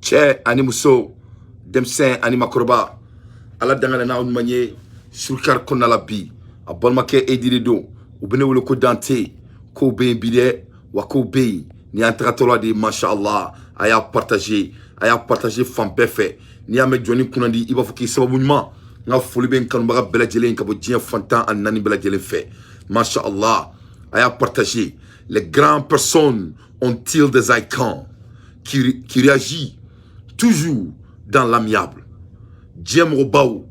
cɛ ani muso denmisɛn ani makɔrɔba ala dangana n'aw ɲuman ye surukari kɔnɔna la bi a balimakɛ Edi don u bɛ ne wele ko Dante kow bɛ yen bi dɛ wa kow bɛ yen ni y'an tagatɔla de masha Allah a y'a partager fan bɛɛ fɛ n'i y'a mɛn jɔnni kunnandi i b'a fɔ k'i sababu ɲuman n ka foli bɛ n kanubaga bɛɛ lajɛlen ka bɔ diɲɛ fantan ani naani bɛɛ lajɛlen fɛ masha Allah a y'a partager les grandes personnes ont-ils des icônes qui réagit toujours dans l'amiable. Dieu m'obaou.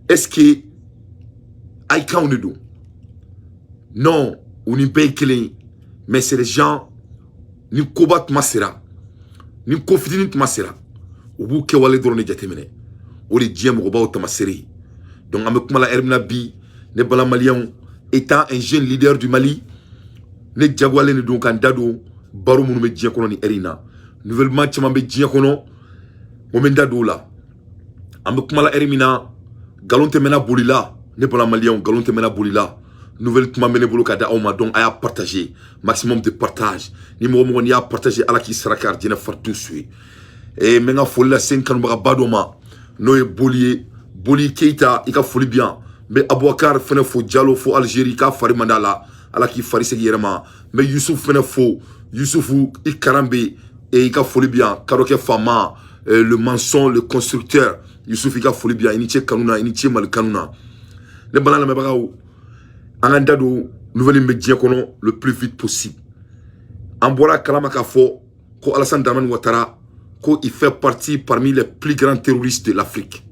Est-ce que icône de nous? Non, on n'y paye que les, mais c'est les gens ni kobat masera, ni kofidini masera. Au bout que wale drone jatemene. Ou les Dieu m'obaou tamaseri. Donc avec moi la Hermina Bi, ne bala malien étant un jeune leader du Mali, ne jagwale ne donc andado baro munu me Dieu kono ni erina. Nouvellement tchama be Dieu kono. Momenda doula ambe kumala erimina galonte mena bolila ne bala malien galonte mena bolila nouvelle kuma mene bolo kada awma donc aya partager maximum de partage ni mo mo ni a partager ala ki sarakar dina fartou sui et menga folla 5 ba badoma noye boli keita ika foli bien mais abouakar fene fo diallo fo algérie ka fari mandala ala ki fari se yerema mais youssouf fene fo youssoufou ikarambe et ika foli bien karoke fama le maçon, le constructeur, Youssouf Ika Folibia, Iniche Kanuna, Iniche Mal Kanuna. Les bananes Mabagao, Anandado, nouvelle média le plus vite possible. Ambola Kalamakafo, ko Alassane Dramane Ouattara, ko il fait partie parmi les plus grands terroristes de l'Afrique.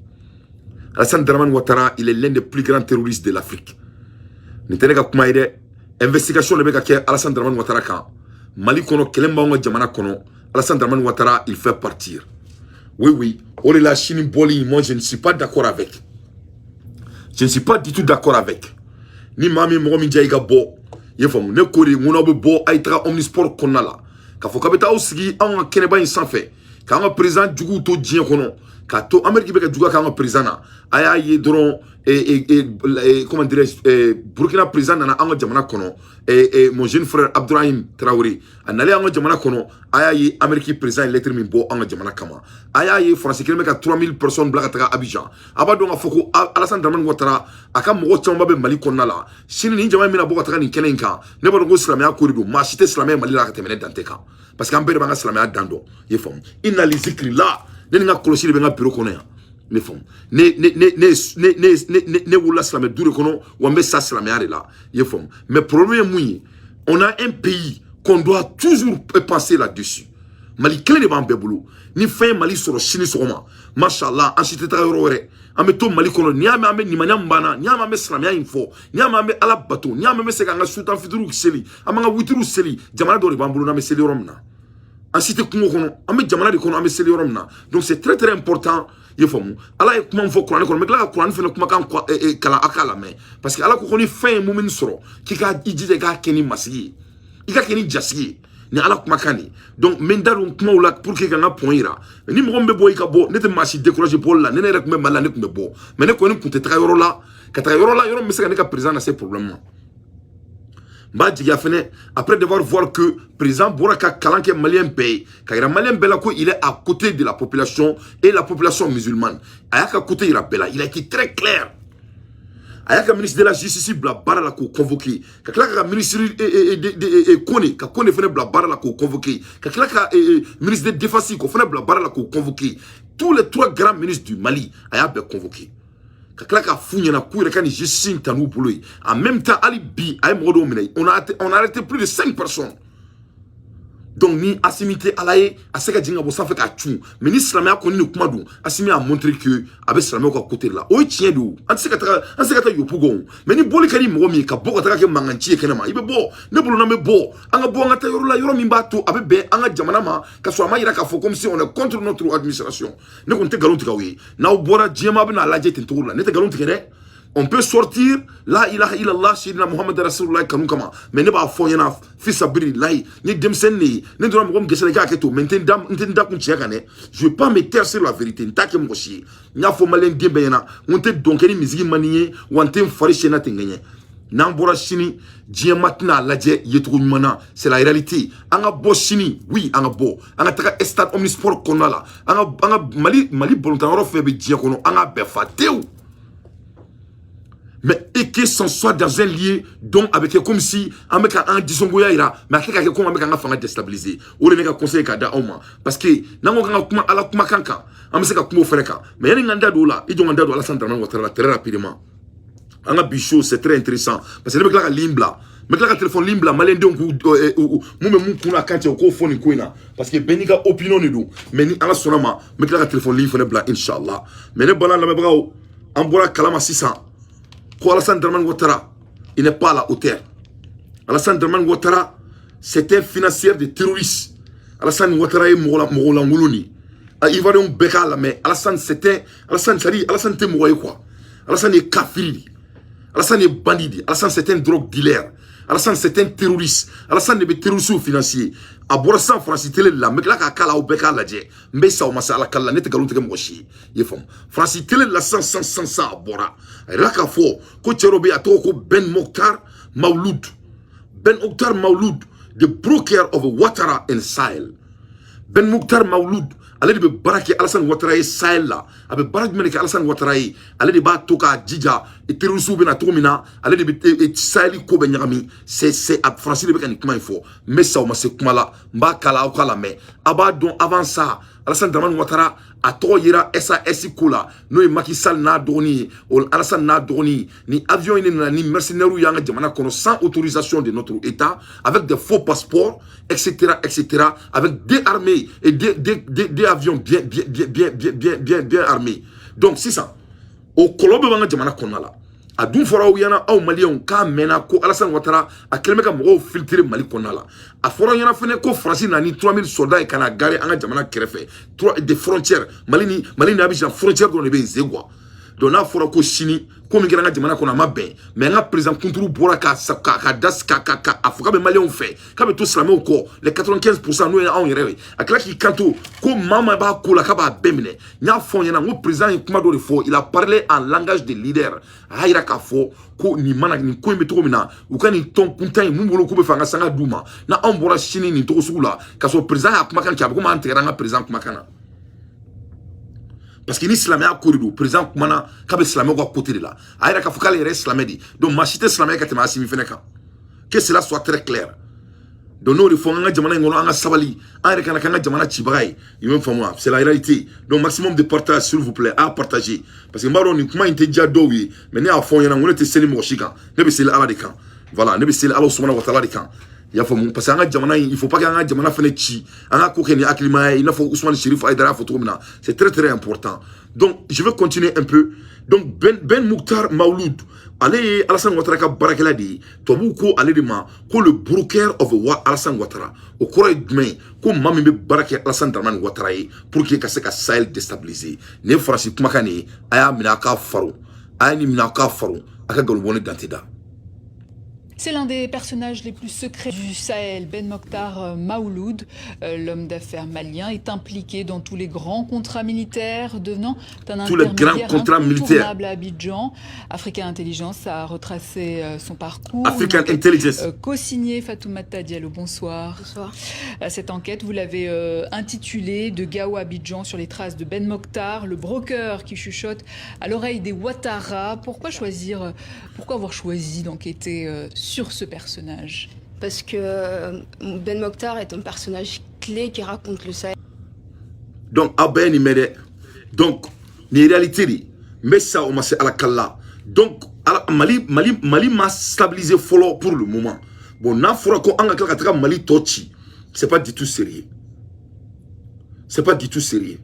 Alassane Dramane Ouattara, il est l'un des plus grands terroristes de l'Afrique. N'teneka kumaide, investigation le mec Alassane Dramane Ouattara kan. Mali kono kelemba onga jamana kono, Alassane Dramane Ouattara, il fait partir. Oui, oh la Chine Boli, moi je ne suis pas d'accord avec. Je ne suis pas du tout d'accord avec. Ni mami momi jaiga bo. Yefom, ne kori, monobe bo, aitra omnisport konala. Kafo kabeta osigi, an keneba in sans fait. Quand un président du to djien kono. Kato, Amérique beka djouga quand un président. Aya yedron, comment dirais-je, Burkina président nana anga jamana kono. Mon jeune frère Abdourahim Traoré. Anale anga jamana kono. Aya ye Amérique président lettre min bo anga jamana kama. Aya ye français kelme ka 3000 personnes blakataka Abidjan. Abado nga foko Alassane Dramane Ouattara aka mogo chamba be Mali konna la. Sini ni jamana mina boka taka ni kenenka. Ne ba ngo islamia korido. Ma cité islamia Mali la ka temene danteka. Parce qu'en bere banga islamia dando. Yefom. Inna li zikri la. Ne nga kolosi le benga bureau kono ya. Ne fom. Ne wula islamia dure kono wa me sa islamia la. Yefom. Mais problème mouyi. On a un pays qu'on doit toujours penser là-dessus. Mali clé de bambébolo. Ni fin Mali sur le chini soma. Mashallah, ensuite tayorore. Ameto Mali kono ni ame ni manya mbana, ni ame islamia info, ni ame ala bato, ni ame se kanga sultan fidru seli, amanga witru seli, jamana do bambolo na me seli romna. Ensuite kungo kono, ame jamana de kono ame seli romna. Donc c'est très très important. Yefomu. Ala e kuma mfo Quran kono, me kala Quran fene kuma kan kala akala me. Parce que ala ko koni fin mumin soro, ki ka ijide ka keni masigi. Ika keni jasigi. Ni ala kuma kani donc mendaru kuma wala pour que ganga poira ni mo gombe boy ka bo ne te machi décourager bol la ne ne rek me mala ne kumbe bo mais ne ko ni kunte tra yoro la ka tra yoro la yoro me seka ne ka président na ces problèmes ba diga fene après devoir voir que président Bouraka Kalanke malien paye kaira malien bela ko il est à côté de la population et la population musulmane ayaka côté ira bela il a été très clair. Ayaka ministre de la justice bla bara la ko convoqué ka ministre kone fene bla bara la ko convoqué ka ministre de défense ko fene bla bara la ko convoqué tous les 3 grands ministres du Mali ayaka convoqué ka funya na kuire kan justice tanu polo en même temps ali bi ay modo mine on a arrêté plus de 5 personnes. Donc ni assimité alaye aseka jinga bo sanfe ka tchou mais ni islamia ko ni kuma do assimi a montré que avec islamia ko côté là o tien do anseka ta yo pugon mais ni boli kali mo mi ka boko ta ka manganchi kenema ibe bo ne bolo na me bo anga bo anga ta yoro mi bato abebe anga jamana ma ka so ma ira ka fo comme si on est contre notre administration ne ko te galon tika wi na o bora jema bina laje tin tour là ne te galon tika. On peut sortir la ilaha illallah sayyidina Muhammad rasulullah kanu kama mais ne ba fo yana fi sabri lahi ni demsen ni ne dora mo gesele ga keto maintenant dam ntinda kun tiaka ne je veux pas me taire sur la vérité ntake mo shi nya fo malen dembe yana on te donc ni musique manier on te fari chena tengenya Nambora Chini, Dien Matna, Ladje, Yetrou Mana, c'est la réalité. Anga bo Chini, oui, anga bo. Anga taka stade omnisport konala. Anga Mali Bolontaro febe Dien kono, anga befateu. Mais et que s'en soit dans un lieu donc avec comme si avec un disongoya ira mais avec comme avec un fanga déstabilisé ou les gars conseil kada oma parce que nango nga kuma ala kuma kanka amse ka kuma fereka mais yani nganda dola ido nganda dola centre nan watra très rapidement anga bicho c'est très intéressant parce que le mec la limbla mec la téléphone limbla malende on mu me kuna kanche ko phone ko ina parce que beniga opinion ni do mais ni ala sonama mec la téléphone li fone bla inshallah mais ne bala la me brawo ambora kalama 600 Ko Alassane Dramane Ouattara, il n'est pas à la hauteur. Alassane Dramane Ouattara, c'est un financier de terroristes. Alassane Ouattara est Mogola Moulouni. Il va donc béca là, mais Alassane c'était. Alassane était Mogola quoi. Alassane est kafiri. Alassane est bandit. Alassane c'est un drogue dealer. Alassane c'est un terroriste. Alassane est terroriste financier. A Borassan Francis Télé là, mais là kala au béca là dje. Mais ça au massa à la kala net galon teke mochi. Yefom. Francis Télé là sans à Bora. Là qu'a fort. Ko Cherobe a toko Ben Mokhtar Mawloud. Ben Mokhtar Mawloud, the broker of Ouattara and Sahel. Ben Mokhtar Mawloud. Ale de be barake Alassane Ouattara ye Sahel la abe barak meneke Alassane Ouattara ye ale de ba toka djija et terrorisme bena tomina ale de be Sahel ko be nyami c'est à Francis de be kan kuma info mais ça o ma se kuma la mba kala o kala mais aba don avant ça Alassane Dramane Ouattara a to yira SAS kula no e Macky Sall na doni o Alassane na doni ni avion ni mercenaires yanga jamana kono sans autorisation de notre état avec des faux passeports etc avec des armées et des avions bien armés donc c'est ça au kolobe banga jamana kono la a dun fora yana aw malien ka mena ko Alassane Ouattara a kelme ka mo filtrer Mali kono la a fora yana fene ko France na ni 3000 soldats e kana gare anga jamana kerefe des frontières Mali na Abidjan frontière do ne be zegwa donc na fora ko Chini ko mi nga jamana kono ma ben mais nga président Kountourou bora ka afuka be malien fait ka be to slamé au ko les 95% nous en yere akla ki kanto ko mama ba ko la ka ba bemine nya fon yana ngo président kuma do fo il a parlé en langage de leader hayra ka fo ko ni mana ni ko meto mina u kan ni ton kuntan mu bolo ko be fanga sanga duma na on bora Chini ni to sugula ka so président ya kuma kan ki abko ma antera nga président kuma kana parce que ni islamé a corridor président kumana kabe islamé ko côté de là ayra ka fukale re islamé di donc machité islamé ka tema asimi feneka que cela soit très clair donc nous refons nga jamana ngolo nga sabali ayra kana kana jamana chibagay yimem famwa c'est la réalité donc maximum de partage s'il vous plaît à partager parce que mbaro ni kuma inte dia dowi mais ni a fon yana ngolo te seli mo shika ne be seli ala de kan voilà ne be seli Allah subhanahu wa ta'ala de kan ya famu parce que anga jamana il faut pas que anga jamana fene chi anga ko keni aklima il faut Ousmane Chérif Aïdara photo mina c'est très important donc je vais continuer un peu donc Ben Mokhtar Mawloud allez Alassane Ouattara ka barakela di tobu ko ale de ma ko le broker of Alassane Ouattara au courant demain ko mami be barake Alassane Dramane Ouattara pour que ka se ka Sahel déstabiliser ne farasi kuma kane aya mina ka faru aya ni mina ka faru aka galubone dantida. C'est l'un des personnages les plus secrets du Sahel. Ben Mokhtar Mawloud, l'homme d'affaires malien, est impliqué dans tous les grands contrats militaires, devenant un intermédiaire incontournable à Abidjan. Africa Intelligence a retracé son parcours. African Intelligence. Co-signé Fatoumata Diallo. Bonsoir. Bonsoir. Cette enquête, vous l'avez intitulée De Gao à Abidjan sur les traces de Ben Mokhtar, le broker qui chuchote à l'oreille des Ouattara. Pourquoi avoir choisi d'enquêter sur ce personnage? Parce que Ben Mokhtar est un personnage clé qui raconte le Sahel. Donc, Aben il m'aide. Donc, les réalités, mais ça, on m'a à la kalla. Donc, Mali m'a stabilisé follow pour le moment. Bon, n'a fora ko anga kaka Mali tochi. C'est pas du tout sérieux. C'est pas du tout sérieux.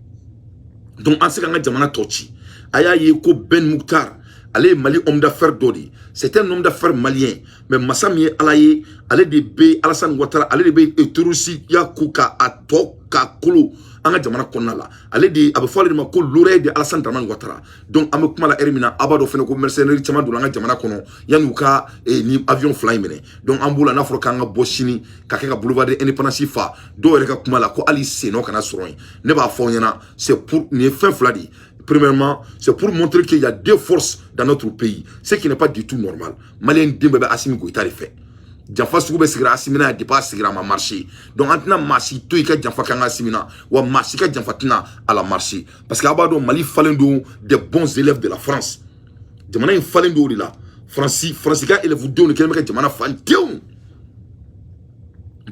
Donc, en ce cas, jamana tochi. Aya yeko Ben Mokhtar. Allez, Mali homme d'affaires d'Odi. C'est un homme d'affaires malien. Mais Massami Alaye, allez de B, Alassane Ouattara, allez de B, et Turusi, Yakuka, Atoka, Kolo, Anga Jamana Konala. Allez de Abafale de Mako, l'oreille de Alassane Dramane Ouattara. Donc, Amekumala Erimina, Abado Fenoko, mercenaire, Chama, Doulanga Jamana Kono, Yanouka, et ni avion fly mene. Donc, Amboula, Nafrokanga, Boshini, Kakeka Boulevard de Indépendance Fa, Do Ereka Kumala, Ko Ali Seno, Kana Soin. Neba Fonyana, c'est pour, ni fin fladi. Premièrement, c'est pour montrer qu'il y a deux forces dans notre pays, ce qui n'est pas du tout normal. Malien Dembebe Assimi Goïta le fait. Janfa Soube Sigra Assimina n'est pas Sigra ma marché. Donc maintenant, Marchi, toi et Janfa Kanga Assimina, ou Marchi Janfa Tina à la marché. Parce qu'Abado Mali Falendo des bons élèves de la France. Jamana Falendo là. Francica et vous donne quelqu'un Jamana Falendo.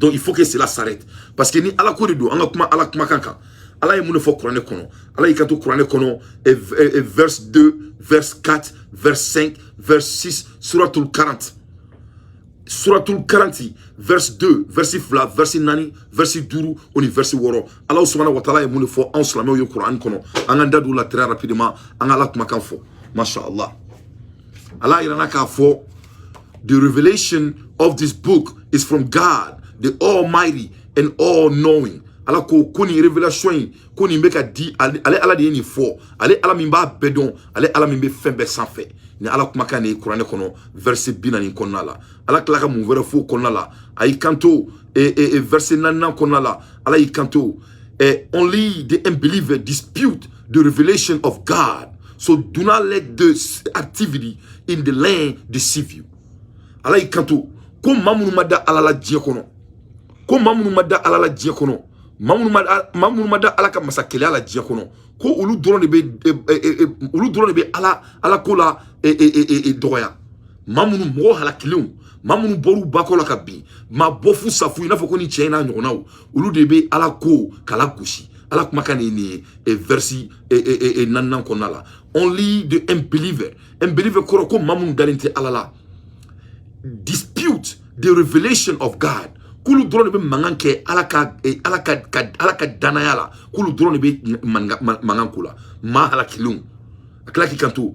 Donc il faut que cela s'arrête. Parce que ni à la corridor, on a comment à la Kumakanka. Allah est mon fort Coran kono. Allah est quand Coran kono et verse 2, verse 4, verse 5, verse 6, suratul 40. Suratul 40, verse 2, verse fla, verse nani, verse duru, on verse woro. Allah subhanahu wa ta'ala est mon fort en slamé au Coran kono. Anganda doula très rapidement, angala kumakanfo. Masha'Allah. Allah irana ka fo. The revelation of this book is from God, the Almighty and all-knowing. Alors koni révélation koni mbeka di ale ala de ni fo ale ala mimba bedon ale ala mimbe fembe sans fait ni ala kuma kan e Qur'an kono verset binani konala ala klaka mu vera fo konala ay kanto e verset nanna konala ala y kanto only the unbeliever dispute the revelation of God, so do not let this activity in the land deceive you. Ala y kanto ko mamunu mada ala la die kono ko mamunu mada ala la die kono Mamoun mada alaka masakele ala diya kono ko ulu drone be ala kola doya mamoun mo halakilum mamoun boru bakola kabi ma bofu safu ina foko ni chena nyonaw ulu debe ala ko kala kushi ala kumakane ni versi nannan konala. Only the unbeliever koro ko mamoun dalinte alala dispute the revelation of God. Kulu drone be manganke alaka danayala kulu drone be mangankula ma halakilum aklaki kanto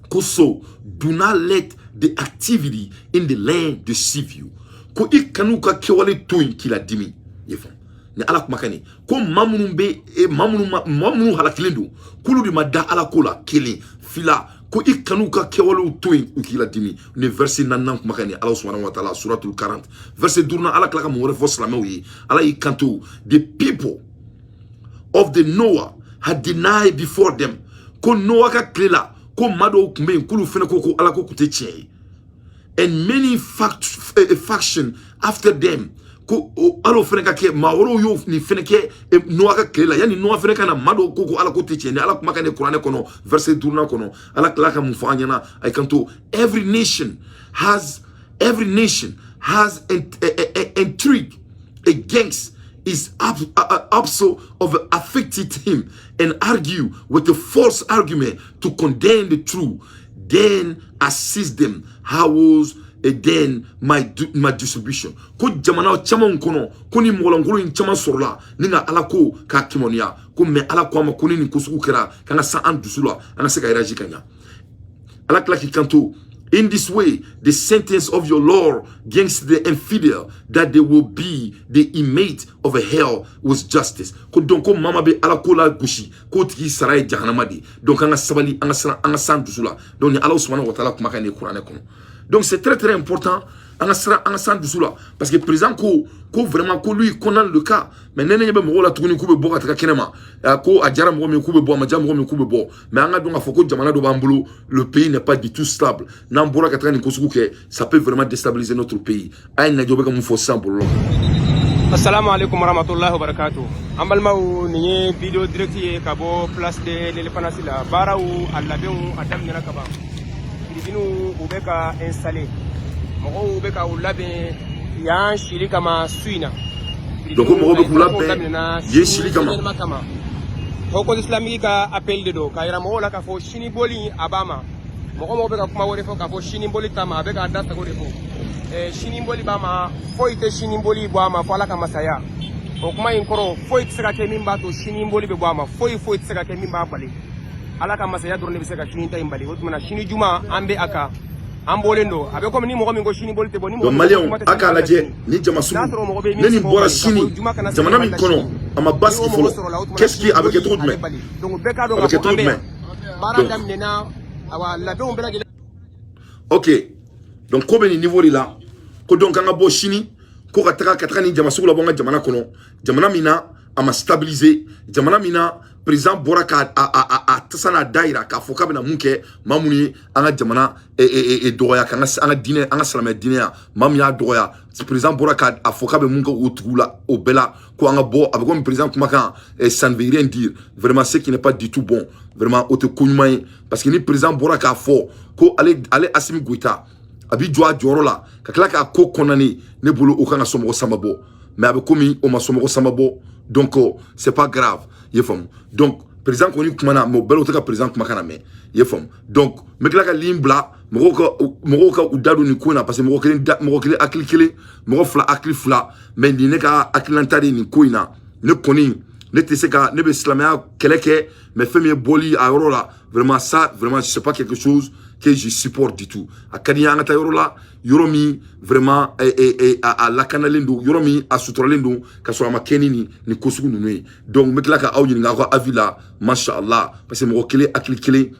koso do not let the activity in the land deceive you ko ikanuka kewale toin kila dimi yefon ni ala kumakani ko mamunu be mamunu halakilendo kulu di mada alakola kili fila ko ikanuka kewalo toin ukila dimi ne verset nannan kumakani Allah subhanahu wa ta'ala suratul 40 verset durna ala klaka mo refos lamawi ala ikanto the people of the Noah had denied before them ko Noah ka klela ko mado kumbe kulu fene ko ala ko kuteche and many faction after them ko alo fene ka ke mawro yo ni fene ke Noah ka klela yani Noah fene kana mado ko ala ko teche ni ala kumaka ne Qur'an kono verset durna kono ala klaka mufanyana ay kanto every nation has intrigue against is also of affected him and argue with a false argument to condemn the truth, then assist them how was then my distribution ko jamana chama kono kuni molongolo in chama sorla ninga alako ka kimonia ko me alako ma kuni ni kusuku kera kanga sa andusula ana se gairaji kanya alakla ki kanto. In this way, the sentence of your Lord against the infidel, that they will be the inmate of a hell, was justice. Ko donc ko mama be ala ko la gushi ko tiki saray jahanamadi. Donc anga sabali anga santu sula. Donc ni Allah subhanahu wa ta'ala kuma kane Qur'an kono. Donc c'est très important anga santu sula parce que président ko vraiment ko lui connaît le cas. Mais nene yebe mo la tuguni ko be boka taka kenema. Ko ajara mo mi ko be bo ma jam mo mi ko be bo. Mais anga donc afoko jamana do bambulo, le pays n'est pas du tout stable. Nambora kataka ni kosuku ke ça peut vraiment déstabiliser notre pays. Ay na jobe comme faut sambolo. Assalamu alaikum warahmatullahi wabarakatuh. Ambalmau ni video direct ye kabo place de l'Elephant la barau alabeu adam nira kaba. Binu ubeka installé. Moko ubeka ulabe ya shirika ma suina. Donc mo be kula ye shirika ma. Hoko islamique ka appel de do kaira mo la ka fo shini boli abama. Moko mo beka kuma wore fo ka fo shini boli tama abeka adata ko defo. Shinimboli bama foite shinimboli bama fala kama saya okuma inkoro foite saka ke mimba to shinimboli be bama foite saka ke mimba bali ala kama saya drone be saka shininta imbali wotuma shini juma ambe aka ambolendo abe comme ni mo ngo shinimboli te boni mo malion aka laje ni jama su neni bora shini jamana mi kono ama baski folo qu'est-ce qui avec trop de main donc beka do avec trop de main baradam nena awa la be on bela. OK. Donc comme ni niveau là ko donc anga bo shini ko kataka ni jama sugula bonga jamana kono jamana mina ama stabiliser jamana mina président boraka a tasana daira k'a fɔ k'a bɛna mun kɛ maa mun ye an ka jamana dɔgɔya k'an ka diinɛ an ka silamɛ diinɛ yan maa min y'a dɔgɔya président bɔra k'a fɔ k'a bɛ mun kɛ o tigiw la o bɛɛ la ko an ka bɔ a bɛ komi président kumakan ça ne veut rien dire vraiment ce qui n'est pas du tout bon vraiment o tɛ ko ɲuman ye parce que ni président bɔra k'a fɔ ko ale Assimi Goïta a bɛ jɔ a jɔyɔrɔ la ka tila k'a ko kɔnɔna ne bolo o kan ka somɔgɔ sama bɔ mais a bɛ komi o ma somɔgɔ sama bɔ donc c'est pas grave i ye faamu donc président kɔni kumana mais o bɛɛ la o tɛ ka président kumakan na mɛn i ye faamu donc n bɛ tila ka ligne bila mɔgɔw ka u da don nin ko in na parce que mɔgɔ kelen hakili kelen mɔgɔ fila hakili fila mais nin ne ka hakililanta de ye nin ko in na ne kɔni ne tɛ se ka ne bɛ silamɛya kɛlɛ kɛ mais fɛn min ye bɔli a yɔrɔ la vraiment ça vraiment c'est pas quelque chose que je supporte du tout a ka di n ye an ka taa yɔrɔ la yɔrɔ min vraiment a lakanalen don yɔrɔ min a suturalen don ka sɔrɔ a ma kɛ ni nin ko sugu ninnu ye donc n bɛ tila ka aw ɲininka aw ka avis la masha Allah parce que mɔgɔ kelen hakili kelen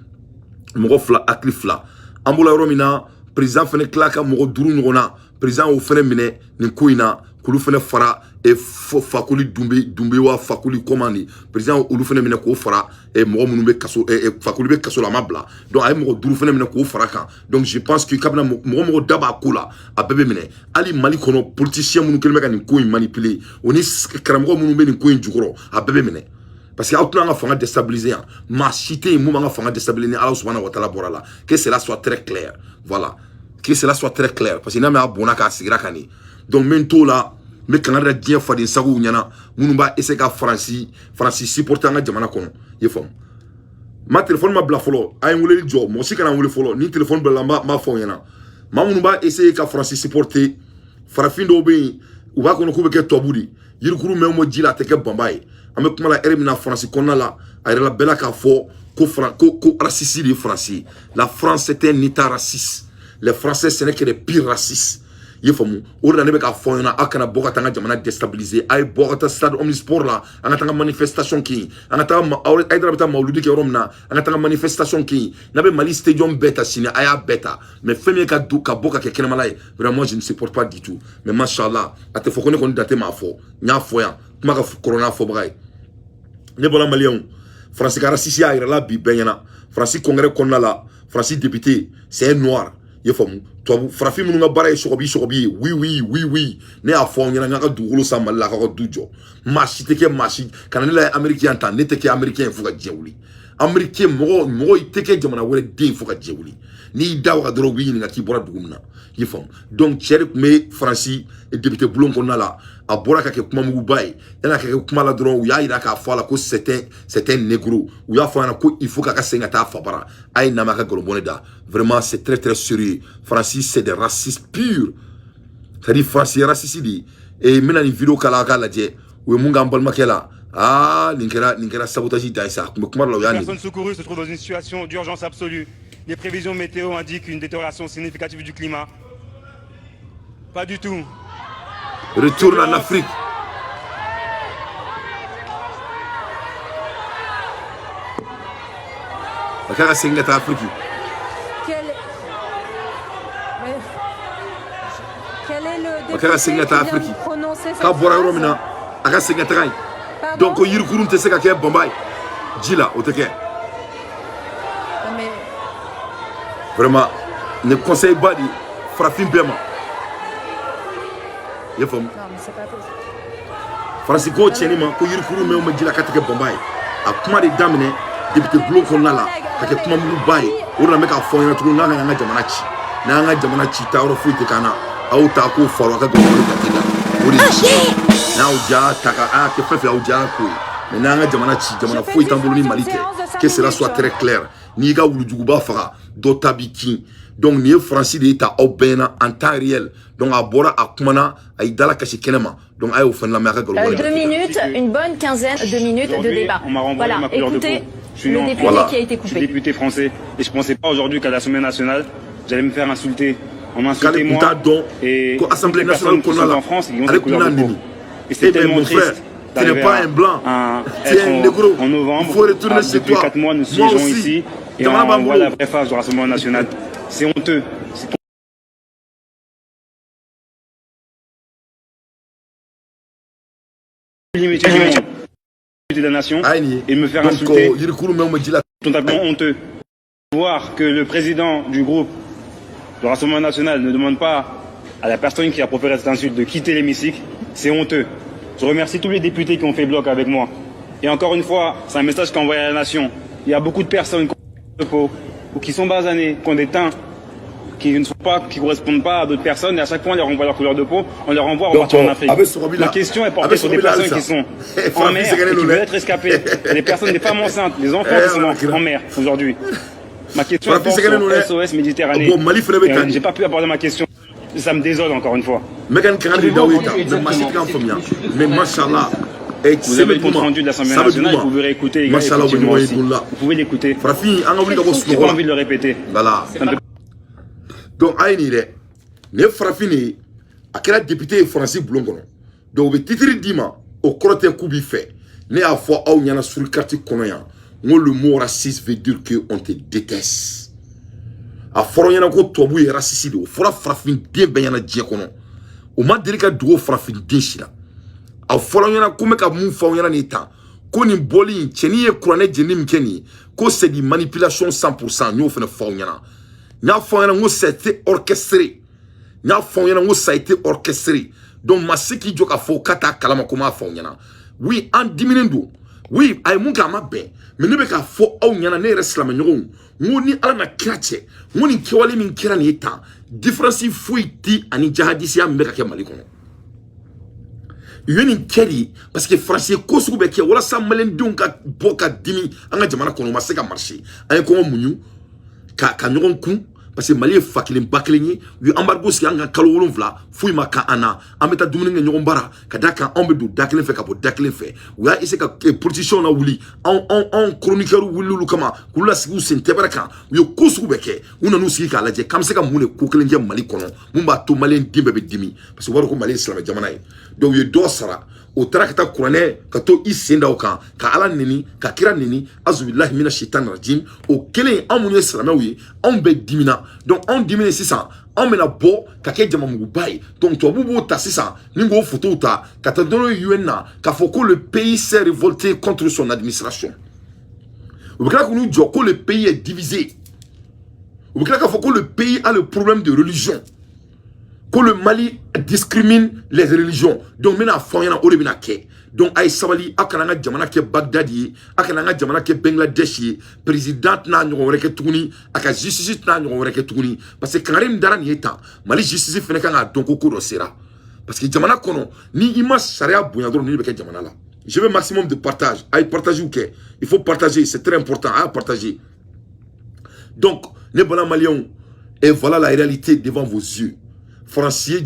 mɔgɔ fila hakili fila an bɔra yɔrɔ min na président fana tila ka mɔgɔ 5 ɲɔgɔn na président y'o fana minɛ nin ko in na k'olu fana fara Fakoli Dumbe wa Fakoli commande président olu fana minɛ k'o fara mɔgɔ minnu bɛ kaso Fakoli bɛ kaso la a ma bila donc a ye mɔgɔ 5 fana minɛ k'o fara kan donc je pense que kabina mɔgɔ da b'a ko la a bɛɛ bɛ minɛ hali Mali kɔnɔ politicien minnu kɛlen bɛ ka nin ko in manipuler o ni karamɔgɔ minnu bɛ nin ko in jukɔrɔ a bɛɛ bɛ minɛ parce que aw tɛna an ka fanga déstabiliser yan maa si tɛ yen mun b'an ka fanga déstabiliser ni Ala subahana wa taala bɔra la que cela soit très clair voilà que cela soit très clair parce que n'a mɛ a bɔnna k'a sigira ka nin donc n bɛ n t'o la n bɛ kangari da diɲɛ faden sagow ɲɛna minnu b'a essayer ka Faransi supporter an ka jamana kɔnɔ i ye faamu ma téléphone ma bila fɔlɔ a ye n weleli jɔ mɔgɔ si kana n wele fɔlɔ ni téléphone bila la n b'a fɔ aw ɲɛna maa minnu b'a essayer ka Faransi supporter farafin dɔw bɛ yen u b'a kɔnɔ k'u bɛ kɛ tubabu de yirikuru mɛn mɔ ji la a tɛ kɛ banba ye an bɛ kuma la heure min na Faransi kɔnɔna la a yɛrɛ la bɛɛ la k'a fɔ ko raciste de ye Faransi la France c'est un état raciste les Français ce n'est que les pires racistes i ye faamu o de la ne bɛ k'a fɔ aw ɲɛna aw kana bɔ ka taa an ka jamana déstabiliser a ye bɔ ka taa stade omnisport la an ka taa an ka manifestation kɛ yen an ka taa Hayidara bɛ taa mawuludi kɛ yɔrɔ min na an ka taa an ka manifestation kɛ yen n'a bɛ Mali stadium bɛɛ ta sini a y'a bɛɛ ta mais fɛn min ye ka bɔ ka kɛ kɛnɛmala ye vraiment je ne supporte pas du tout mais machallah a tɛ fɔ ko ne kɔni date m'a fɔ n y'a fɔ yan kuma ka kɔrɔ n'a fɔbaga ye ne bɔra maliyɛnw Faransi ka raciste y'a yɛrɛ la bi bɛɛ ɲɛna Faransi congrès kɔnɔna la Faransi député c'est un noir i ye faamu tubabu farafin minnu ka baara ye sɔgɔbi ye oui ne y'a fɔ aw ɲɛna n k'a ka dugukolo san Mali la k'aw ka du jɔ maa si tɛ kɛ maa si kana ne lajɛ américain tan ne tɛ kɛ américain ye fo ka diɲɛ wuli américain mɔgɔ i tɛ kɛ jamana wɛrɛ den fo ka diɲɛ wuli n'i y'i da waga dɔrɔn u b'i ɲininka k'i bɔra dugu min na i ye faamu donc cɛ de tun bɛ Faransi député bulon kɔnɔna la a bɔra ka kɛ kumamuguba ye yan'a ka kɛ kuma la dɔrɔn u y'a yira k'a fɔ a la ko c'est un négro u y'a fɔ a ɲɛna ko il faut k'a ka segin ka taa fa bara a ye nama ka nkalonbɔnɛ da vraiment c'est très sérieux Faransi c'est des racistes purs c'est-à-dire Faransi ye raciste de ye n bɛna nin vidéo kala a k'a lajɛ u ye mun k'an balimakɛ la nin kɛra sabotage dan ye sa a tun bɛ kuma la u y'a nin. Les personnes secourues se trouvent dans une situation d'urgence absolue. Les prévisions météo indiquent une détérioration significative du climat. Pas du tout. Retourne en Afrique. Quel est le député qui vient de prononcer cette phrase? Donc, yirikuru tɛ se ka kɛ Bombay ji la o tɛ kɛ vraiment ne conseille pas di farafin bɛɛ ma i y'a faamu Faransi ko tiɲɛni ma ko yirikuru mɛn o ma ji la k'a tɛ kɛ Bombay a kuma de daminɛ député bulon kɔnɔna la ka kɛ kumamuguba ye o de la n bɛ k'a fɔ aw ɲɛna tuguni n'an ka jamana ci n'an ka jamana ci taayɔrɔ foyi tɛ k'an na aw ta k'o faro a ka dugukolo kan ten o de ye n'aw ja ta ka kɛ fɛn fɛn aw ja ko ye mais n'an ka jamana ci jamana foyi t'an bolo ni Mali tɛ que cela soit très clair n'i ka wulujuguba faga dɔ ta b'i kin donc nin ye Faransi de ye ta aw bɛɛ ɲɛna en temps réel donc a bɔra a kumana a y'i dala kasi kɛnɛ ma donc a y'o fɛn lamɛn a ka nkalon 2 minutes, une bonne quinzaine de minutes de débat. Voilà, écoutez le député qui a été coupé. Je suis député français et je ne pensais pas aujourd'hui qu'à l'Assemblée nationale, j'allais me faire insulter. On m'a insulté moi et toutes les personnes qui sont en France qui ont des couleurs de peau. Et c'est tellement triste. Tu n'es pas un blanc, tu es un négro. En novembre, il faut retourner chez depuis toi. 4 mois, nous siégeons ici et on voit la vraie face du Rassemblement national. C'est honteux. Limiter de la nation et me faire insulter. totalement honteux. Voir que le président du groupe de Rassemblement National ne demande pas à la personne qui a proféré cette insulte de quitter l'hémicycle, c'est honteux. Je remercie tous les députés qui ont fait bloc avec moi. Et encore une fois, c'est un message qu'a envoyé à la nation. Il y a beaucoup de personnes qui ont de peau, ou qui sont basanées, qui ont des teints qui ne correspondent pas à d'autres personnes, et à chaque fois on leur renvoie leur couleur de peau, on leur renvoie en Afrique. Ma question est portée sur des personnes qui sont en mer et qui veulent être escapées. Des personnes, des femmes enceintes, des enfants qui sont en mer aujourd'hui. Ma question est portée sur SOS Méditerranée. J'ai pas pu aborder ma question. Ça me désole encore une fois. Mais machallah. Vous avez le compte rendu de l'Assemblée nationale, vous pouvez réécouter les gars, vous pouvez l'écouter. J'ai pas envie de le répéter. Voilà. Donc, ne farafine a kɛra député français bulon kɔnɔ donc u bɛ titiri d'i ma o kɔrɔ tɛ k'u b'i fɛ ne y'a fɔ aw ɲɛna sur carte kɔnɔ yan n ko le mot raciste veut dire que on te déteste a fɔra ɲɛna ko tubabu ye raciste de o fɔra farafinen bɛɛ ɲɛna diɲɛ kɔnɔ o ma deli ka dogo farafinen si la a fɔra ɲɛna ko n bɛ ka mun fɔ aw ɲɛna nin tan ko nin bɔli in cɛnin ye kuranɛ jeni min kɛ nin ye ko c'est du manipulation 100% n y'o fana fɔ aw ɲɛna. N'a fait un ça a été orchestré. N'a fait un ça a été orchestré. Donc, ma ce qui dit qu'il faut kata kalama comment faire un oui, en diminuant. Oui, aïe mon gars m'a bien. Mais ne peut pas faire un ne reste la manière. Nous ni ala na kirache. Nous ni kiwale min kira ni eta. Différence fouille ti ani jihadisi ya mbeka ke malikono. Yoni keri parce que français kosu be ke wala sa malen dun ka boka dimi anga jamana kono ma se ka marcher. Aïe ko munyu ka ɲɔgɔn kun parce que Mali ye fa kelen ba kelen ye u ye embargo sigi an ka kalo 7 foyi ma kan an na an bɛ taa dumuni kɛ ɲɔgɔn bara ka da kan anw bɛ don da kelen fɛ ka bɔ da kelen fɛ u y'a essayer ka politiciens na wuli anw chroniqueurs wuli olu kama k'olu lasigi u sen tɛbɛrɛ kan u ye ko sugu bɛɛ kɛ u nan'u sigi k'a lajɛ k'an bɛ se ka mun de ko kelen kɛ Mali kɔnɔ mun b'a to Maliyɛn den bɛɛ bɛ dimi parce que u b'a dɔn ko Mali ye silamɛ jamana ye donc u ye dɔ sara o taara ka taa kuranɛ ka to i sen da o kan ka ala neni ka kira neni azubilahi mina shaitan rajim o kelen anw minnu ye silamɛw ye anw bɛɛ dimina donc anw dimine sisan anw bɛna bɔ ka kɛ jamamuguba ye donc tubabu b'o ta sisan ni k'o photo ta ka taa dɔn UN na k'a fɔ ko le pays s'est révolté contre son administration u bɛ tila k'u jɔ ko le pays est divisé u bɛ tila k'a fɔ ko le pays a le problème de religion que le Mali discrimine les religions. Donc, maintenant, donc, aïe sabali, akananga jamana ke Bagdadi, akananga jamana ke Bangladesh, président na nyoreke tuni, aka justice na nyoreke tuni. Parce que Karim Daran yeta, Mali justice fene kanga donko kuro sera. Parce que jamana kono, ni ima sharia bouyadro ni beke jamana la. Je veux maximum de partage. Aïe partage ou que? Il faut partager, c'est très important à partager. Donc, les bons Maliens, et voilà la réalité devant vos yeux. Francis,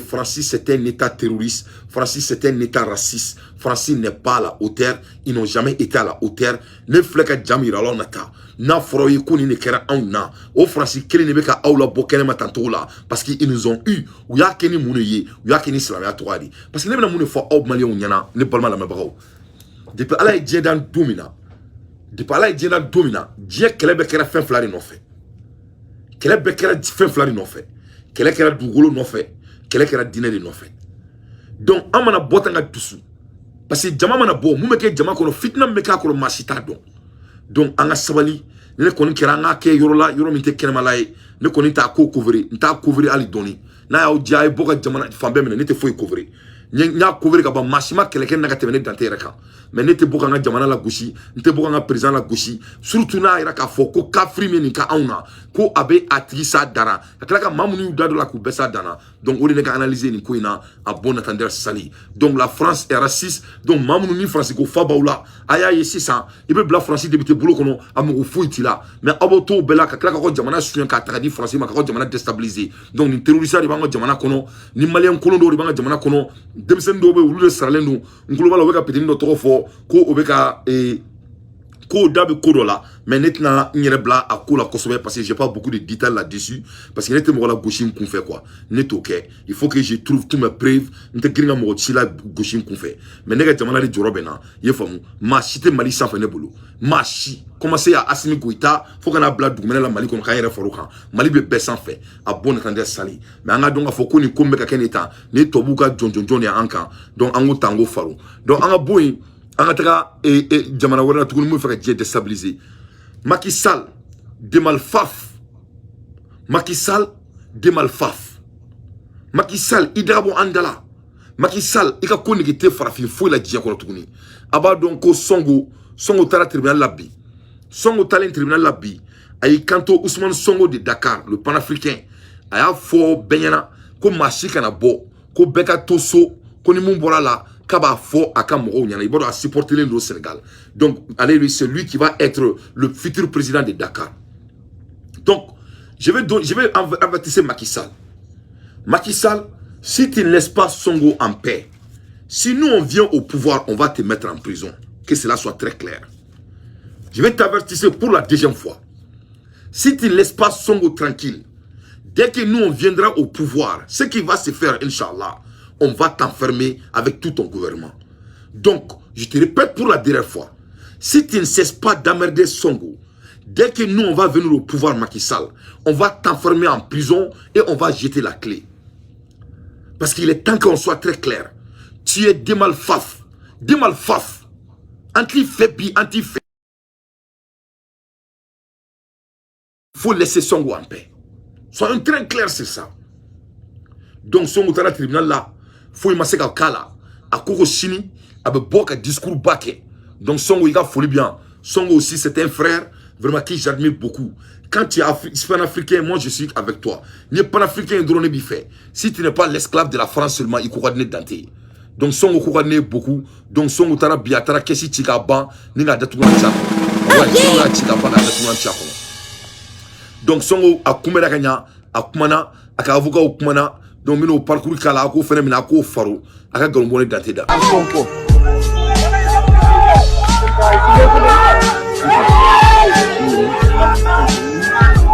Francis c'est un état terroriste, Francis c'est un état raciste, Francis n'est pas à la hauteur, ils n'ont jamais été à la hauteur. Ne fleka jamira la nata, na froye koni ne kera en na, au Francis kele ne beka aula bokene matantola, parce qu'ils nous ont eu, ou ya keni mouneye, ou ya keni islamia toari, parce que ne bena moune fo au mali on yana, ne palma la mabao. Depuis ala e djedan domina, depuis ala e djedan domina, dje kele bekera fin flari non fait, kele bekera fin flari non fait. Kele kera dugolo nɔfɛ kele kera dinɛ de nɔfɛ donc an mana bɔ tan ka dusu parce que jama mana bɔ mun bɛ kɛ jama kɔnɔ fitina min bɛ k'a kɔnɔ maa si t'a dɔn donc an ka sabali ne kɔni kɛra an k'a kɛ yɔrɔ la yɔrɔ min tɛ kɛnɛmala ye ne kɔni t'a ko couvrir n t'a couvrir hali dɔɔni n'a y'aw diya a ye bɔ ka jamana fan bɛɛ minɛ ne tɛ foyi couvrir n y'a couvrir ka ban maa si ma kɛlɛ kɛ na ka tɛmɛ ne dante yɛrɛ kan mais ne tɛ bɔ ka n ka jamana la gosi n tɛ bɔ ka n ka président la gosi surtout n'a yɛrɛ k'a fɔ ko kafiri min nin ka anw na ko a bɛ a tigi s'a dara ka tila ka maa minnu y'u da dɔ la k'u bɛɛ s'a danna donc o de ne ka analyser nin ko in na a bon entendeur sali donc la France est raciste donc maa minnu ni France ko fa b'aw la a y'a ye sisan i bɛ bila France député bolo kɔnɔ a mɔgɔ foyi t'i la mais aw b'o t'o bɛɛ la ka tila ka kɔ jamana suɲɛ k'a ta ka di France ma ka kɔ jamana déstabiliser donc nin terroriste de b'an ka jamana kɔnɔ ni maliyɛn kolon dɔw de b'an ka jamana kɔnɔ denmisɛnnin dɔw bɛ olu de saralen don n tulo b'a la u bɛ ka petini dɔ tɔgɔ fɔ ko o bɛ ka ko da bɛ ko dɔ la mais ne tɛna n yɛrɛ bila a ko la kosɛbɛ parce que j'ai pas beaucoup de détails là-dessus parce que ne tɛ mɔgɔ la gosi n kunfɛ quoi ne t'o kɛ il faut que je trouve tous mes preuves n tɛ girin ka mɔgɔ si la gosi n kunfɛ mais ne ka jamana de jɔyɔrɔ bɛ na i ye faamu maa si tɛ Mali sanfɛ ne bolo maa si commencer à Assimi Goïta fo ka n'a bila dugumɛnɛ la Mali kɔnɔ k'an yɛrɛ far'o kan Mali bɛ bɛɛ sanfɛ a bon entendeur sali mais an ka dɔn k'a fɔ ko nin ko min bɛ ka kɛ nin tan ni tubabuw ka jɔnjɔnjɔn de y'an kan donc an k'o ta an k'o faro donc an ka bɔ yen an ka taga jamana wɛrɛ la tuguni mun fɛ ka diɲɛ déstabiliser Macky Sall de malfaf. Macky Sall de malfaf. Macky Sall idrabo andala. Macky Sall ika koni ki te farafin fo la diya kono tuguni. Aba donc ko Songo tala tribunal labbi. Songo tala tribunal labbi. Ayi kanto Ousmane Songo de Dakar, le panafricain. Aya fo benyana ko machi kana bo, ko beka toso, ko ni mumbola la kaba fo aka mogo nyana. Il va supporter le Sénégal. Donc allez lui, c'est lui qui va être le futur président de Dakar. Donc je vais avertir Macky Sall. Macky Sall, si tu ne laisses pas Songo en paix, si nous on vient au pouvoir, on va te mettre en prison. Que cela soit très clair. Je vais t'avertir pour la deuxième fois. Si tu ne laisses pas Songo tranquille, dès que nous on viendra au pouvoir, ce qui va se faire, Inch'Allah, on va t'enfermer avec tout ton gouvernement. Donc, je te répète pour la dernière fois, si tu ne cesses pas d'emmerder Songo, dès que nous on va venir au pouvoir, Macky Sall, on va t'enfermer en prison et on va jeter la clé. Parce qu'il est temps qu'on soit très clair. Tu es des malfaf. Des malfaf. Anti-fait, anti-fait. Il faut laisser Songo en paix. Soyons très clairs sur ça. Donc, Songo dans le tribunal là, il faut y masser à Kala, à Koko Chini, à un discours baquet. Donc, Songo, il a folie bien. Songo aussi, c'est un frère, vraiment, qui j'admire beaucoup. Quand tu es panafricain, moi je suis avec toi. Ni panafricain, drone bifé. Si tu n'es pas l'esclave de la France seulement, il court de Dante. Donc, Songo court beaucoup. Donc, Songo tara biatara, kesi tika ban, ninga datuan chako. Ouais, tika ban, datuan chako. Donc, Songo a kumera kanya, a kumana, a kavoka o kumana, donc, mino parcours kala, a ko fene mina, a ko faro, a ka galmbone Dante da.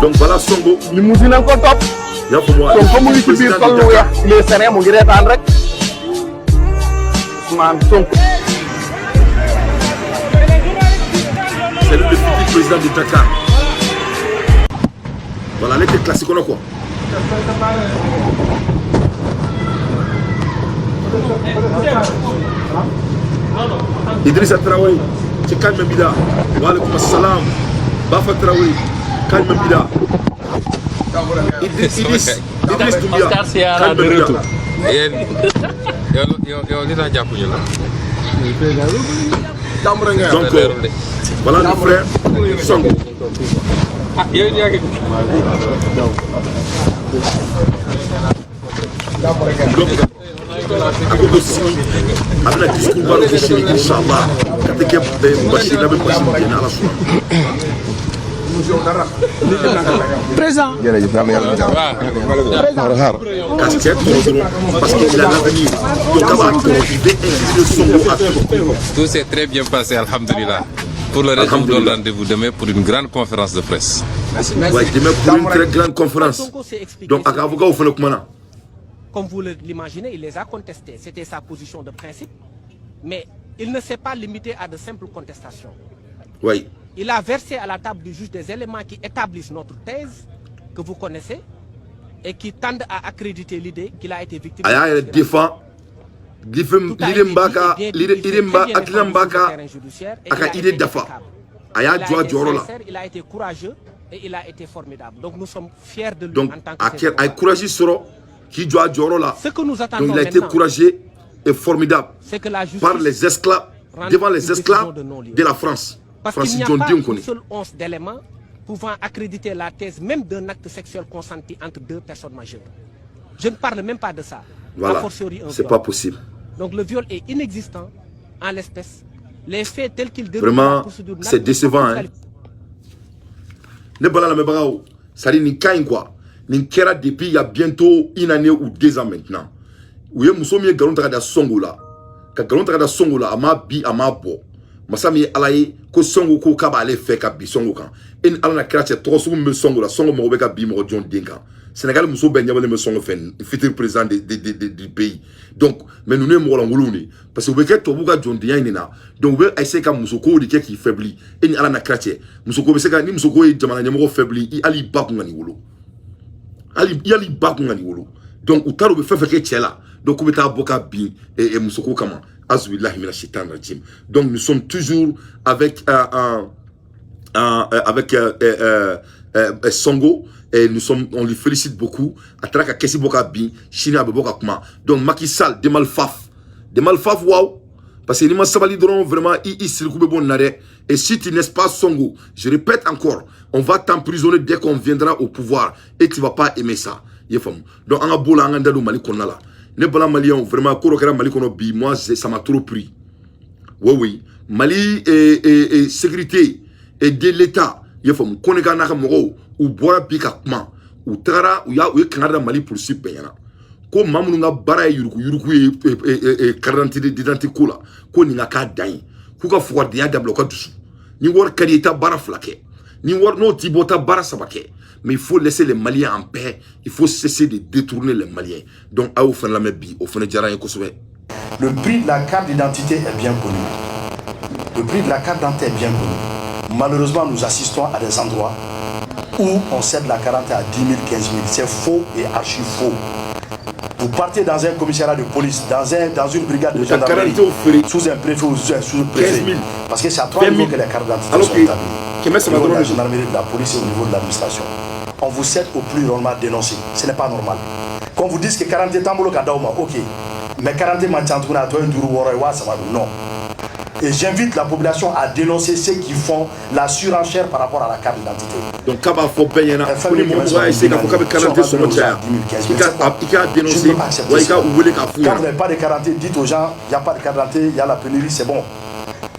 Donc voilà Songo. Li mu dina ko top. Ya ko mo. Sonko mu ngi ci biir tollu ya. Il est serré mu ngi reetaan rek. Ousmane Sonko. C'est le futur président de Dakar. Voilà, les classiques on a quoi. Idrissa Traoré, c'est calme bida. Wa alaykoum assalam. Bafa Traoré. Calme Bida. Idriss Doumbia. Oscar Siara de retour. Donc, voilà le frère Songo. Avec la discours par le Chéri, Inch'Allah, quand tu es Bachir, avec Bachir, il y a la soirée. Présent. Parce qu'il a l'avenir. Tout s'est très bien passé, alhamdulillah. Pour le reste, on donne rendez-vous demain pour une grande conférence de presse. Oui, demain pour une très grande conférence. Donc, à Avocat, vous faites le commandant. Comme vous l'imaginez, il les a contestés. C'était sa position de principe. Mais il ne s'est pas limité à de simples contestations. Oui. Il a versé à la table du juge des éléments qui établissent notre thèse, que vous connaissez, et qui tendent à accréditer l'idée qu'il a été victime de il défend. Il a été courageux et il a été formidable. Donc nous sommes fiers de lui donc, en tant que courageux. Ce que nous attendons donc il a été courageux et formidable par les esclaves, devant les esclaves de la France. Parce qu'il n'y a pas une seule once d'éléments pouvant accréditer la thèse même d'un acte sexuel consenti entre deux personnes majeures. Je ne parle même pas de ça. Voilà, c'est pas possible. Donc le viol est inexistant en l'espèce. Les faits tels qu'ils déroulent... Vraiment, c'est décevant. Hein? Ne balala me bagao. Ça dit, ni quoi. Ni kera depuis il y a bientôt une année ou 2 ans maintenant. Où il y a musomi galon da songo là. Ka galon da songo là, ama bi ama bo. Masami alaye ko songo ko kaba ale fait ka bi songo kan. En ala na kera che to so me songo la songo mo be ka bi mo John Dinka. Sénégal muso ben nyabale me songo fen futur président du pays. Donc mais nous ne mo la nguluni parce que be to buga John Dinka nina. Donc be essayer ka muso ko di ke ki faibli. En ala na kera che muso ko be se ka ni muso ko e jamana nyamo faibli i ali ba ko ngani wolo. Ali yali ba ko ngani wolo. Donc utaro be fe ke tchela. Donc on ta boka bi et musoko kama. Donc nous sommes toujours avec avec Songo. Et on lui félicite beaucoup. Atraka Kessi Boka Bin, China Boka Kuma. Donc Macky Sall, de Malfaf, waouh. Parce que Nima Sabali Dron, vraiment, il s'est bon narré. Et si tu n'es pas Songo, je répète encore, on va t'emprisonner dès qu'on viendra au pouvoir. Et tu ne vas pas aimer ça. Donc, on a beau la Mali Konala. Ne bala Malien, vraiment, Korokera Mali Kono Bi, moi, ça m'a trop pris. Oui, oui. Mali et sécurité et de l'État. Konega Naka Moro, ou Boa Bika Kuma, ou Tara, ou Ya, ou Canada Mali pour si payana. Ko mamunga bara yuruku et carte d'identité kola ko ni ngaka dai ku ka fuwa dia dablo ka dusu ni wor kadita bara flake ni wor no tibota bara sabake. Mais il faut laisser les Maliens en paix, il faut cesser de détourner les Maliens. Donc à oufan la mebi oufan jara kosobe. Le prix de la carte d'identité est bien connu. Le prix de la carte d'identité est bien connu. Malheureusement, nous assistons à des endroits où on cède la carte à 10 000, 15 000. C'est faux et archi faux. Vous partez dans un commissariat de police, dans une brigade de gendarmerie, sous un préfet ou sous un préfet. Parce que c'est à 3 niveaux que les cartes d'identité sont établies. Au niveau de la gendarmerie, de la police et au niveau de l'administration. On vous cède au plus normalement dénoncé. Ce n'est pas normal. Quand vous dites que 40 ans, ok. Mais 40 ans, non. Et j'invite la population à dénoncer ceux qui font la surenchère par rapport à la carte d'identité. Donc, quand il faut payer, il faut quand vous n'avez pas de carte d'identité, dites aux gens, il n'y a pas de carte d'identité, il y a la pénurie, c'est bon.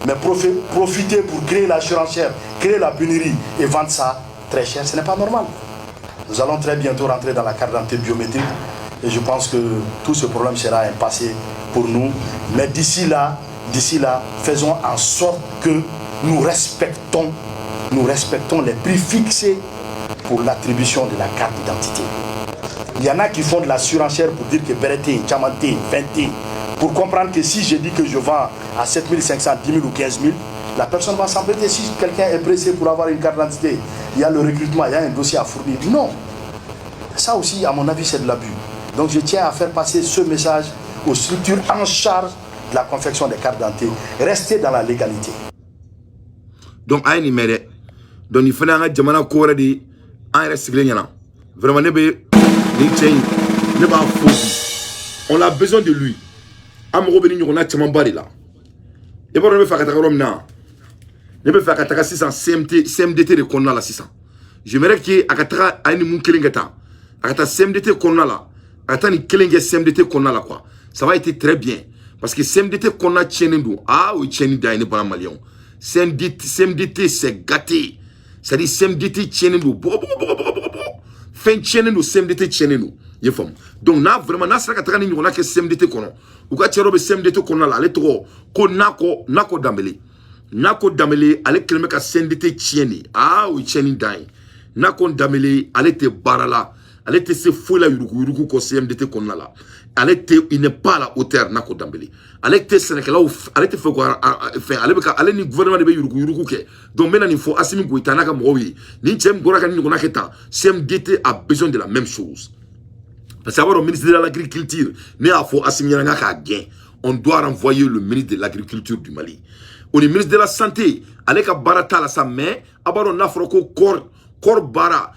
Mais profitez pour créer la surenchère, créer la pénurie et vendre ça très cher, ce n'est pas normal. Nous allons très bientôt rentrer dans la carte d'identité biométrique et je pense que tout ce problème sera un passé pour nous. Mais d'ici là, faisons en sorte que nous respectons les prix fixés pour l'attribution de la carte d'identité. Il y en a qui font de la surenchère pour dire que Berete, Diamante, 20, pour comprendre que si je dis que je vends à 7 500, 10 000 ou 15 000, la personne va s'embêter. Si quelqu'un est pressé pour avoir une carte d'identité, il y a le recrutement, il y a un dossier à fournir. Non. Ça aussi, à mon avis, c'est de l'abus. Donc je tiens à faire passer ce message aux structures en charge de la confection des cartes d'identité. Restez dans la légalité. Donc, à numéro, donc il faut que Jamana Kore di un recyclé. Vraiment, on a besoin de lui. Amro Beni, on a Chamambari là. Et pour me faire Katakaromna, ne peut faire Kataka 600 CMDT de Kona la 600. J'aimerais qu'il y ait Akatara Aini Munkelingata. Akata CMDT Kona la. Akatani Kelinge CMDT Kona la quoi. Ça va être très bien. Parce que CMDT Kona Tchenendou. Ah oui, Tchenendou pour la Malion. CMDT c'est gâté. C'est-à-dire CMDT Tchenendou. Fin Tchenendou, CMDT Tchenendou. Donc là vraiment na sera kataka ni ngona ke CMDT kono uka cherobe CMDT kono la le toko ko nako dambele ale kelme ka CMDT tieni ah oui tieni dai nako dambele ale te barala ale te se foila yuruku ko CMDT kono la ale te il n'est pas à la hauteur nako dambele ale te Sénégal ale te fait quoi ale be ka ale ni gouvernement de be yuruku ke donc maintenant il faut Assimi Goïta naka mowi ni tchem goraka ni ngona keta CMDT a besoin de la même chose. Parce que au ministre de l'Agriculture, on doit renvoyer le ministre de l'Agriculture du Mali. Au ministre de la Santé, avec la barata la sa main, on a corps bara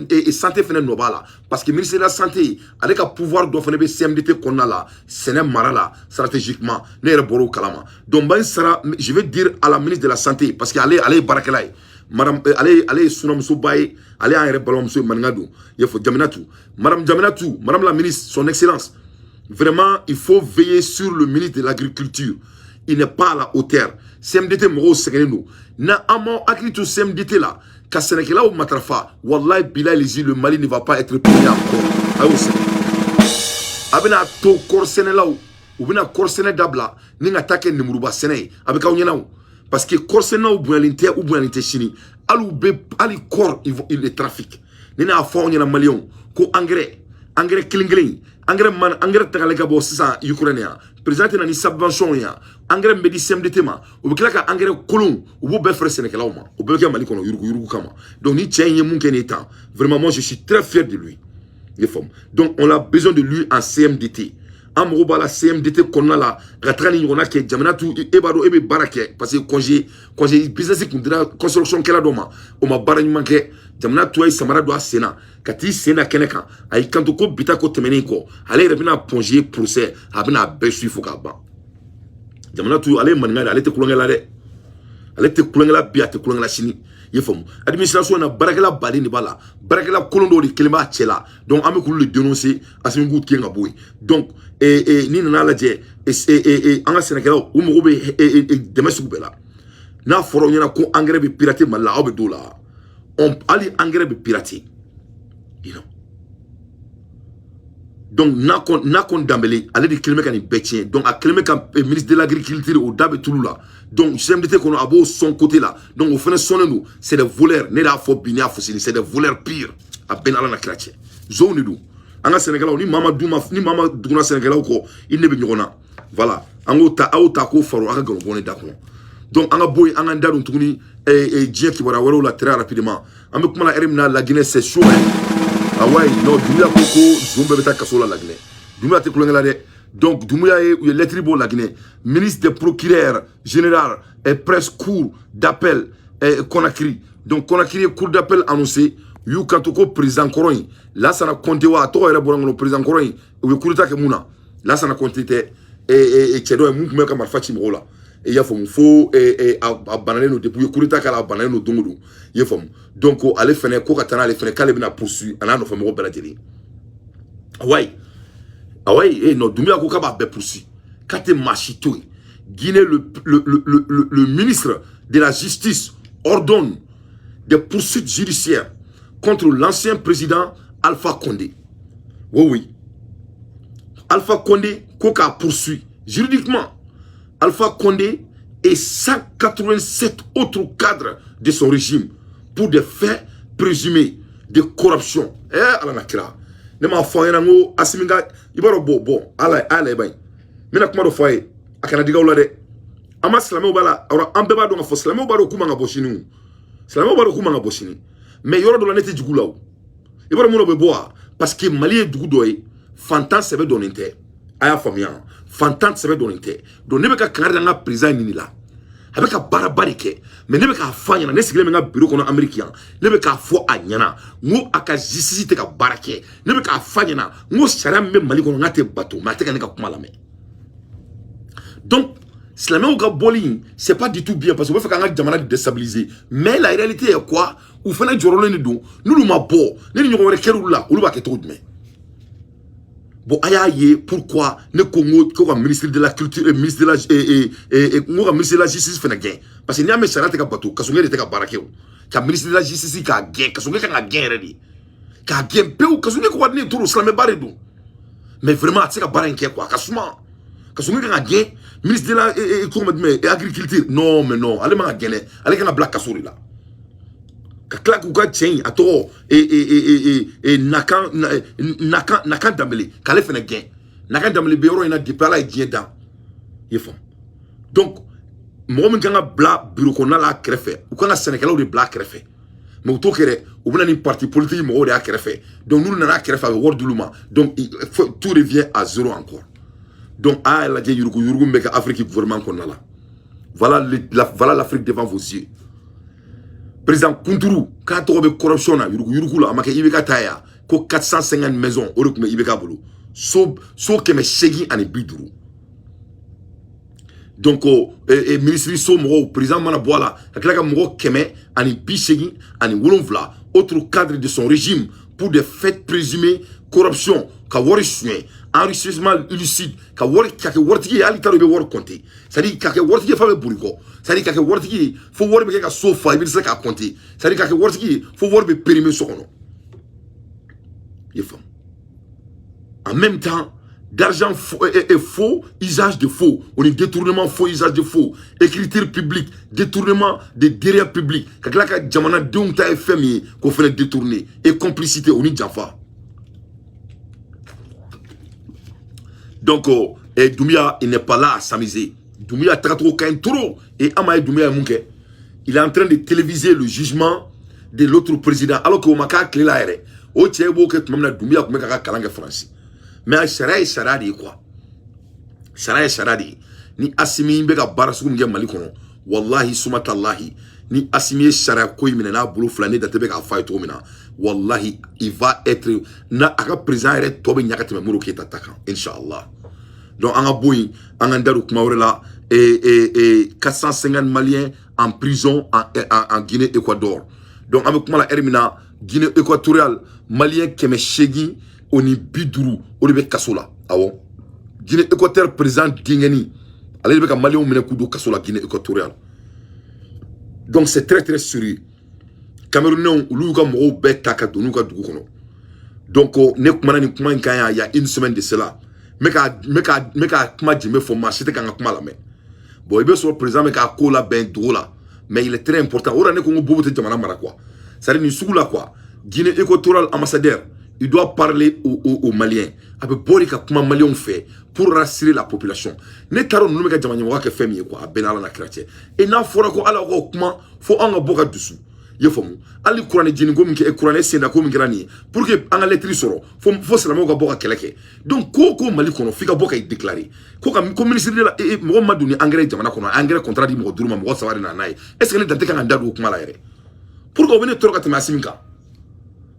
et santé fene nobala. Parce que le ministre de la Santé, avec le pouvoir d'offrir le CMDT qu'on a là, c'est un marala stratégiquement, n'est pas kalama. Donc je vais dire à la ministre de la Santé, parce qu'elle est barakalai. Madame, allez, Sunam Soubaye, allez en Rebalom Sou Mangadou, il faut Jaminatou. Madame Jaminatou, Madame la ministre, son excellence, vraiment, il faut veiller sur le ministre de l'Agriculture. Il n'est pas à la hauteur. CMDT Moro Segeneno. Na amon akritou CMDT là, qu'à Sénégal ou Matrafa, Wallahi Bilal le Mali ne va pas être payé encore. Abena to kor Sénégal ou bena kor Sénégal dabla, ni attaque Nimuruba Sénégal, avec Aouyenaou. Parce que Korsena ou Boualinte ou Boualinte Chini, ali corps il les trafic. Nina a fort en Malion, ko engrais klingling, engrais man, engrais tagalego 600 Ukrainien. Présenté dans les subventions ya, engrais médicament de tema, ou klaka engrais colon, ou beau befre Sénégal ou belga Mali kono yuru kama. Donc ni tient yé munken état. Vraiment moi je suis très fier de lui. Les femmes. Donc on a besoin de lui en CMDT. Amro bala CMDT konna la ratani ngona ke jamana tu ebado ebe barake parce que congé business kundira construction kala doma o ma bara manke jamana tu ay samara do asena kati sena keneka ay kanto ko bita ko temeni ko ale rebina pongé procès abina besu fuka ba jamana tu ale mananga ale te kulongela de ale te kulongela bi ate kulongela chini yefom administration na barakela bali ni bala barakela kolondo di kelema chela donc ame kulu le dénoncer asimi gout ki ngaboy donc ni na la je anga Sénégal o mo be demesu bela na foro nyana ko engrais be pirater mala obe dola on ali engrais be pirater you know donc nakon dambele ale di kelme kan betien donc a kelme kan ministre de l'agriculture au dabe touloula donc CMDT qu'on a beau son côté là donc au fait sonne nous c'est des voleurs ne da fo binia fo c'est des voleurs pires à ben ala na krache zone du anga Sénégal ni mama duna Sénégal ko il ne be nyona voilà anga ta ko faro aka galo bonne d'accord donc anga boy anga ndadun tuguni dien ki wara wala très rapidement amba kuma la erimna la Guinée c'est chaud ah ouais non Doumbouya koko zombe beta kasola la Guinée Doumbouya te kulongela de donc Doumbouya est lettre bo la Guinée ministre des procureurs général et presse cour d'appel Conakry donc Conakry cour d'appel annoncé yu kantoko président Koroy là ça na compté wa to era borango président Koroy ou kurita ke muna là ça na compté et chedo e mumwe ka marfachi mola et ya fom fo a banane no depuis kurita kala banane no dongodo ye fom donc ale fene ko katana ale fene kale bina poursuit ana no famo belateli ouais ah ouais non Doumbouya ko ka ba be poursuit kate machito Guinée le ministre de la justice ordonne des poursuites judiciaires contre l'ancien président Alpha Condé. Oui. Alpha Condé, Koka poursuit juridiquement Alpha Condé et 187 autres cadres de son régime pour des faits présumés de corruption. Ala nakira. Ne ma foye nango asiminga ibaro bon ala bay. Mena kuma do foye akana diga wala de. Ama slamé bala ora ambeba do ngafo slamé baro kuma ngaboshinu. Slamé baro kuma ngaboshini. Mais yoro do la nete djugulaw ibara muno be boa parce que Mali dugu doy fantan sebe donente aya famia fantan sebe donente do nebe ka kanada nga président ni la avec barabari ke mais nebe ka fanya na nesigile nga bureau kono américain nebe ka fo anyana ngo aka jisisi ka barake nebe ka fanya na ngo sharia me Mali kono ngate bato ma te ka kuma la me donc Slamé Boli, c'est pas du tout bien parce que vous faites un jamana déstabilisé. Mais la réalité est quoi? Vous faites un journal nous nous ma bo, nous nous avons là, ou le baquet tout de même. Bon, aïe, pourquoi le Congo, comme ministre de la culture, ministre de la ministre de la justice fait un gain? Parce que n'y a pas de charade de bateau, parce que n'y a pas de baraque. Car ministre de la justice qui a gain, parce que n'y a gain ready. Car gain peu ou parce que n'y a quoi de tout Slamé Baredo. Mais vraiment, c'est un baraque quoi, kasuma. Parce que nous avons gagné, ministre de l'agriculture, non, mais non, allez m'en gagner, allez gagner black kasuri là. Kakla kuka tchen ato nakan damele, kale fene gain, nakan damele bureau ina dipala et dien dans. Yefom. Donc, moi me gagner black bureau qu'on a la crefé, ou qu'on a Sénégal ou de black crefé. Mais au tout cas, on a une partie politique, mais on a crefé. Donc nous n'avons pas crefé avec word du luma. Donc tout revient à zéro encore. Donc, la dit Yurugu meka Afrique gouvernement qu'on a là. Voilà l'Afrique devant vos yeux. Président Kunturu, quand on a corruption, Yurugu là, amake ibeka taya, ko 450 maisons, orukume ibeka bolo. So keme shegi ane biduru. Donc, ministre so mo président Manaboala, kakaka mo keme ane bishegi ane wolonvla, autre cadre de son régime pour des faits présumés corruption, kawori soin, enrichissement illicite, kawori kake wortiki ali taro be wor compter. C'est-à-dire kake wortiki fa be buriko. C'est-à-dire kake wortiki fo wor be ka sofa ibi se ka compter. C'est-à-dire kake wortiki fo wor be périmé sokono. Yefam. En même temps, d'argent faux, usage de faux. On est détournement faux, usage de faux. Écriture publique, détournement de derrière public. Kaklaka jamana deunta FMI qu'on fait détourner. Et complicité, on est jafa. Donc, Doumbouya, il n'est pas là à s'amuser. Doumbouya a trop trop. Et Amaye Doumbouya Munke, il est en train de téléviser le jugement de l'autre président. Alors que Omaka clé la R. Au Tchébo que tu m'as Doumbouya comme Kalanga France. Mais à Sarah dit quoi? sara ye sara de ni Assimi bɛ ka baara sugu min kɛ Mali kɔnɔ wallahi sumatallahi ni Assimi ye sariya ko in minɛ n'a bolo fila ne date bɛ k'a fɔ a ye cogo min na wallahi il va être na a ka président yɛrɛ tɔ bɛ ɲaga tɛmɛ Modibo Keyita ta kan inchallah donc an ka bɔ yen an ka da don kuma wɛrɛ la 450 Maliens en prison en Guinée Équateur donc an bɛ kuma la heure min na Guinée équatoriale Malien 800 o ni 50 o de bɛ kaso la awɔ Guinée équatoriale président Dingeni ale de bɛ ka Maliens minɛ k'u don kaso la Guinée équatoriale donc c'est très très sérieux Camerounais olu y'u ka mɔgɔw bɛɛ ta ka don n'u ka dugu kɔnɔ donc ne kumana nin kuma in kan il y a une semaine de cela me ka kuma jimbe fɔ maa si tɛ kan ka kuma lamɛn bon i bɛ sɔrɔ président bɛ k'a ko labɛn dogo la mais il est très important o de la ne ko n ko Bobo tɛ jamana mara quoi c'est-à-dire nin sugu la quoi Guinée équatoriale ambassadeur il doit parler aux Maliens a bɛ bɔ de ka kuma Maliens fɛ pour rassurer la population ne taara ninnu bɛ ka jamana ɲɛmɔgɔ kɛ fɛn min ye quoi a bɛɛ n'Ala n'a kira cɛ et n'a fɔra ko ala ko kuma fo an ka bɔ ka dusu ye faamu hali kuranɛ jeni ko min kɛ kuranɛ senda ko min kɛra nin ye pour que an ka lettre sɔrɔ fo silamɛw ka bɔ ka kɛlɛ kɛ donc ko Mali kɔnɔ f'i ka bɔ ka i déclarer ko ministre de la mɔgɔ ma don ni engrais jamana kɔnɔ engrais contrat di mɔgɔ 5 ma mɔgɔ 3 de nana n'a ye est ce que ne dan tɛ kan ka da don o kuma la yɛrɛ pourquoi o bɛ ne tɔɔrɔ ka tɛmɛ Assimi kan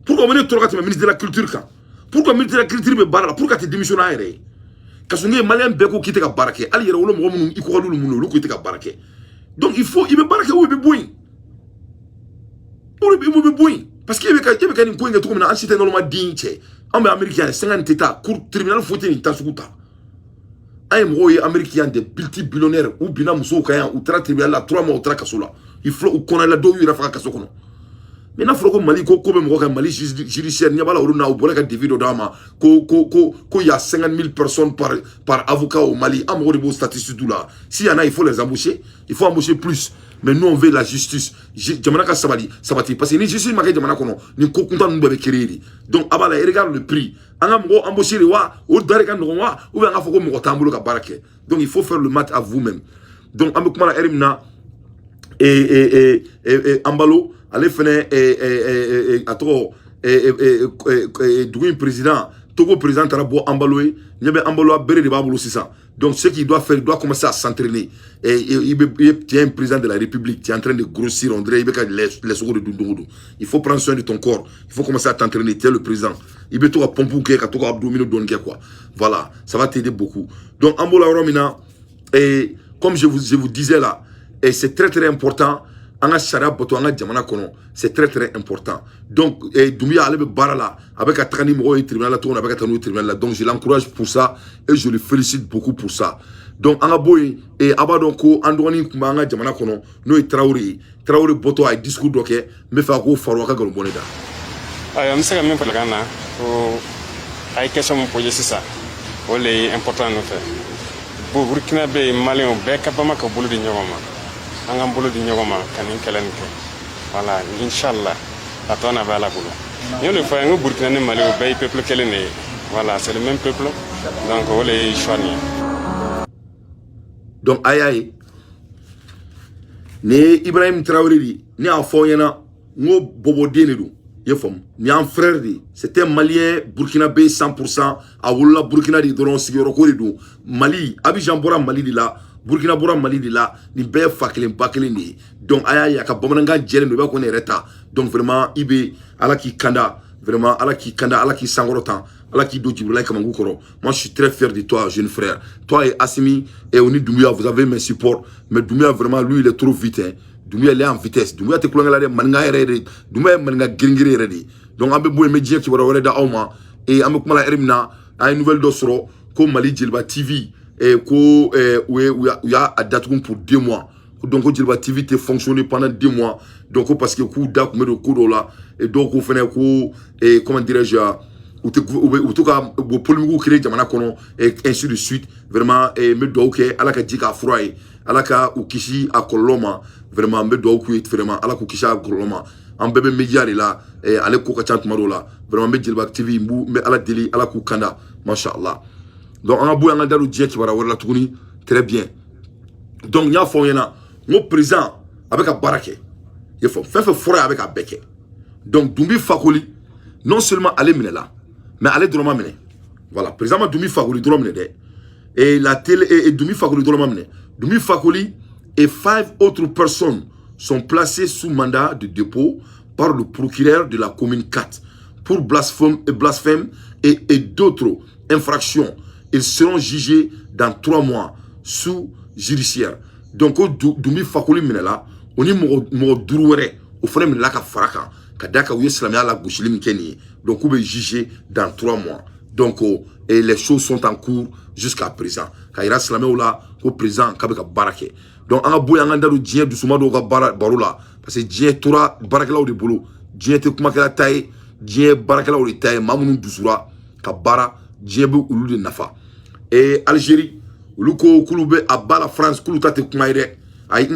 pourquoi o bɛ ne tɔɔrɔ ka tɛmɛ ministre de la culture kan pourquoi ministre de la culture bɛ baara la pourquoi tɛ démissionner a yɛrɛ ye ka sɔn ne Malien bɛɛ ko k'i tɛ ka baara kɛ hali yɛrɛ wolo mɔgɔ minnu i kɔgɔli minnu olu ko i tɛ ka baara kɛ donc il faut i bɛ baara kɛ ou i bɛ bɔ yen parce que il bɛ ka nin ko in kɛ cogo min na an si tɛ nɔnɔma den cɛ an bɛ Américain 50 tɛ taa tribunal foyi tɛ nin ta sugu ta an ye mɔgɔw ye Américain des multi-billionnaires u binna musow kan yan u taara tribunal la 3 mois u taara kaso la u kɔnɔ la dɔw y'u yɛrɛ faga kaso kɔnɔ mais n'a fɔra ko Mali ko bɛ mɔgɔ kan Mali judiciaire ɲɛ b'a la olu na u bɔra ka défi dɔ d'a ma ko y a 50 000 personnes par avocat au Mali an mɔgɔ de b'o statistique la s'il y en a il faut les embaucher il faut embaucher plus mais nous on veut la justice jamana ka sabati parce que ni justice ma kɛ jamana kɔnɔ ni ko kuntan ninnu bɛɛ bɛ créer de donc a b'a la regarde le prix an ka mɔgɔ embaucher de wa o da de ka nɔgɔn wa ou bien an ka fɔ ko mɔgɔ t'an bolo ka baara kɛ donc il faut faire le math à vous-même donc an bɛ kuma la heure min na Ambalo ale fɛnɛ a tɔgɔ dugu in président Togo président taara bɔ Ambalo ye ɲɛ bɛ Ambalo a bere de b'a bolo sisan donc ce qu'il doit faire il doit commencer à s'entraîner tu es un président de la République tu es en train de grossir on dirait il bɛ ka les sogo de dun dogo don il faut prendre soin de ton corps il faut commencer à t'entraîner tu es le président il bɛ to ka pompe kɛ ka to ka abdominaux dɔɔni kɛ quoi voilà ça va t'aider beaucoup donc an b'o la yɔrɔ min na comme je vous disais là et c'est très très important an ka sariya bato an ka jamana kɔnɔ c'est très très important donc Doumbouya ale bɛ baara la a bɛ ka taga ni mɔgɔw ye tribunal la cogo min na a bɛ ka taa n'u ye tribunal la donc je l'encourage pour ça et je le félicite beaucoup pour ça donc an ka bɔ yen a b'a dɔn ko an dɔgɔnin tun bɛ an ka jamana kɔnɔ n'o ye Traoré ye Traoré bɔtɔ a ye discours dɔ kɛ n bɛ fɛ a k'o faro a ka nkalon bɔ ne da. ayiwa n bɛ se ka min fɔ kan na ko a ye question min posé sisan o le ye important nɔfɛ Burkina bɛ yen Maliyɛnw bɛɛ ka bama ka bolo di ɲɔgɔn ma. An ka bolo di ɲɔgɔn ma ka nin kɛlɛ nin kɛ voilà inchallah a tɔ na bɛ Ala bolo n y'o de fɔ n ko Burkina ni Mali o bɛɛ ye peuple kelen de ye voilà c'est le même peuple donc o le ye choix nin ye donc a y'a ye nin ye Ibrahim Traoré de ne y'a fɔ aw ɲɛna n ko bɔbɔden de don i ye faamu nin y'an frère de ye c'était Malien Burkinabé 100% a wolola Burkina de dɔrɔn sigiyɔrɔ ko de don Mali Abidjan bɔra Mali de la Burkina bɔra Mali de la nin bɛɛ fa kelen ba kelen de ye donc a y'a ye a ka bamanankan jɛlen don i b'a ko ne yɛrɛ ta donc vraiment i bɛ Ala k'i kanda vraiment Ala k'i kanda Ala k'i sankɔrɔ tan Ala k'i don Djibrilaye Kamakou kɔrɔ moi je suis très fier de toi jeune frère toi et Assimi et Oni Doumbouya vous avez mes supports mais Doumbouya vraiment lui il est trop vite hein Doumbouya il est en vitesse Doumbouya tɛ kulonkɛ la dɛ maninka yɛrɛ de Doumbouya ye maninka girin-girin yɛrɛ de donc an bɛ bɔ yen n bɛ diɲɛ kibaruya wɛrɛ da aw ma et an bɛ kuma la heure min na an ye nouvelle dɔ sɔrɔ ko Mali Jeliba TV ko u y'a datugu pour 2 mois donc Jeliba TV tɛ fonctionner pendant 2 mois donc parce que k'u da tun bɛ don ko dɔw la et donc ko fɛnɛ ko comment dirais-je u to ka polémique créer jamana kɔnɔ et ainsi de suite vraiment n bɛ dugawu kɛ Ala ka ji k'a fura ye Ala ka u kisi a kɔlɔlɔ ma vraiment n bɛ dugawu k'u ye vraiment Ala k'u kisi a kɔlɔlɔ ma an bɛɛ bɛ média de la ale ko ka ca tuma dɔw la vraiment n bɛ Jeliba TV n bɛ Ala deli Ala k'u kanda mashallah donc an ka bɔ yan an ka da don diɲɛ kibaruya wɛrɛ la tuguni très bien donc n y'a fɔ aw ɲɛna n ko président a bɛ ka baara kɛ i y'a fɔ fɛn fɛn fɔra ye a bɛ k'a bɛɛ kɛ donc Dumbi Fakoli non seulement ale minɛ la mais ale dɔrɔn ma minɛ voilà président ma Dumbi Fakoli dɔrɔn minɛ dɛ et la télé et Doumi Fakoli Doumi Fakoli et 5 autres personnes sont placées sous mandat de dépôt par le procureur de la commune 4 pour blasphème et d'autres infractions. Ils seront jugés dans 3 mois sous judiciaire. Donc, Doumi Fakoli Minela, on est mort douroué, au frère Minela ka faraka, kadaka ou Islamia la gouchilim Kenny. Donc, on est jugé dans 3 mois. Donc, et les choses sont en cours jusqu'à présent. Kaira Islamia là, au présent, Kabeka Barake. Donc, on a beau yanganda du djien du soumado baroula. Parce que djien tora barakela ou de boulot. Djien te kumakela taille, djien barakela ou de taille, mamounou dousoura, kabara, djien bou ou de nafa. Et Algérie, Luko Kouloube a bas la France, Koulouta te kumaire. Aïe,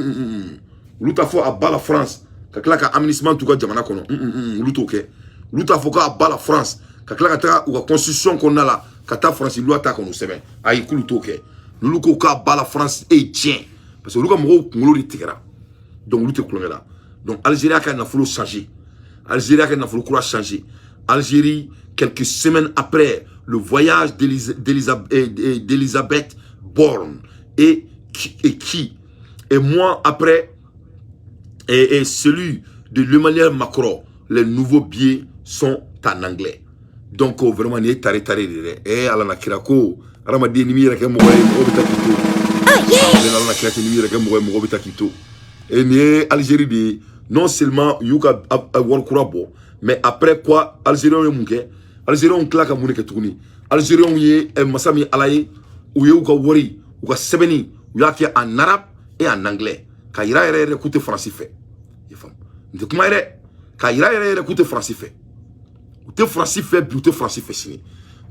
Louta fo a bas la France. Kakla ka aménagement tout cas jamana kono. Louta ok. Louta fo ka a bas la France. Kakla ka ta ou la constitution qu'on a là. Kata France loi ta kono semaine. Aïe, Koulouta ok. Luko ka a bas la France et tient. Parce que Luka moro kungolo di tekera. Donc Louta koulonge là. Donc Algérie a n'a fallu changer. Algérie a n'a fallu courage changer. Algérie, quelques semaines après le voyage d'Elisabeth Borne et moi après et celui de Emmanuel Macron, les nouveaux billets sont en anglais. Donc vraiment ni taré et ala na kirako ramadi ni mira ke mo bitakito ala na kirako ni mira ke mo bitakito et ni Algérie de non seulement yuka war kurabo mais après quoi Algérien munke Algérien klaka munke tukuni Algérien yé masami alaye ou yuka wori ou ka sebeni yaki en arabe et en anglais kaira écouter français fait de comment kaira écouter français fait ou te français fait ou te français fait signé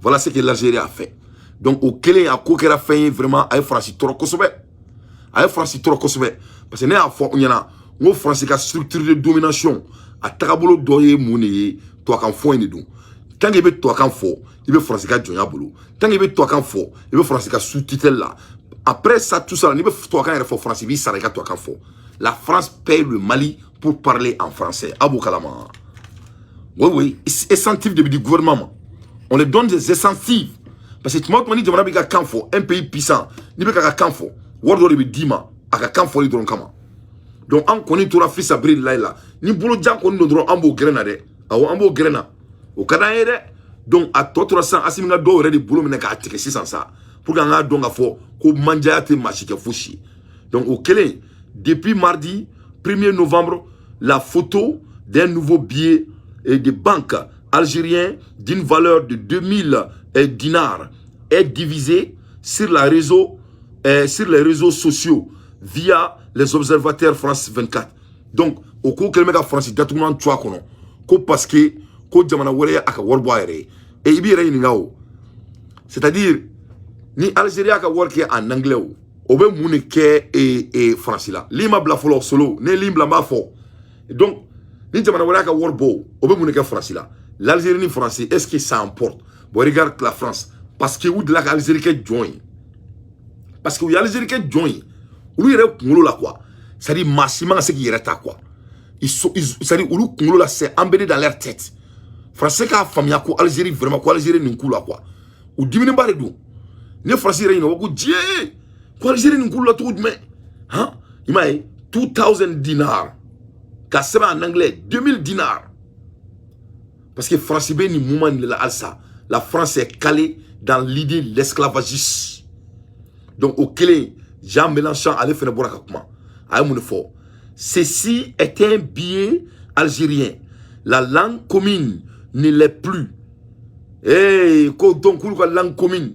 voilà ce que l'Algérie a fait donc au kele a ko kera fait vraiment ay français trop kosobe parce que né a fo nyana ngo français ka structure de domination a tagabolo doye muni to kan fo ni dum tant que be to kan fo il be français ka jonya bolo tant que be to kan fo il be français ka sous-titre là après ça tout ça ni be to kan fo français bi sareka to kan fo la France paye le Mali pour parler en français Abou Kalama oui c'est essentiel du gouvernement on les donne des essentiels parce que tu m'as dit de m'abiga kanfo un pays puissant ni be ka kanfo wordo de dima aka kanfo li don kama. Donc, on connaît tout la fils à briller là. Ni boulot djan qu'on nous donne ambo grena de. Awo ambo grena. Au Canada, donc à toi 300 asimina do ready boulot meneka atike 600 ça. Pour qu'on a donc à fort ko manjate machike fushi. Donc au Kélé, depuis mardi 1er novembre, la photo d'un nouveau billet de banque algérien d'une valeur de 2000 dinars est divisée sur les réseaux sociaux via les observateurs France 24. Donc, au cours que le mec a France, il y a tout le monde parce que ko jamana wore aka worbo ayre et ibi rey ni ngawo. C'est-à-dire ni Algérie aka work en anglais o be mune ke et français là. Lima bla folo solo, ne lim bla ma fo. Donc, ni jamana wore aka worbo o be mune ke français là. L'Algérie ni français, est-ce que ça importe? Bon, regarde la France parce que où de la Algérie qui join. Parce que l'Algérie qui join. Ulu yere kungolo la quoi. C'est-à-dire massivement ce qui yere ta quoi. C'est-à-dire ulu kungolo la c'est embêté dans leur tête. Français ka famia ko Algérie vraiment ko Algérie n'inku la quoi. Ou dimine bare do. Ne français re ngo ko die. Ko Algérie n'inku la tout mais hein? Imaye 2000 dinars. Ka seba en anglais 2000 dinars. Parce que français ben ni moment la alsa. La France est calée dans l'idée de l'esclavagisme. Donc au clé Jean Mélenchon allait faire un comment. Ceci est un billet algérien. La langue commune ne l'est plus. Et donc la langue commune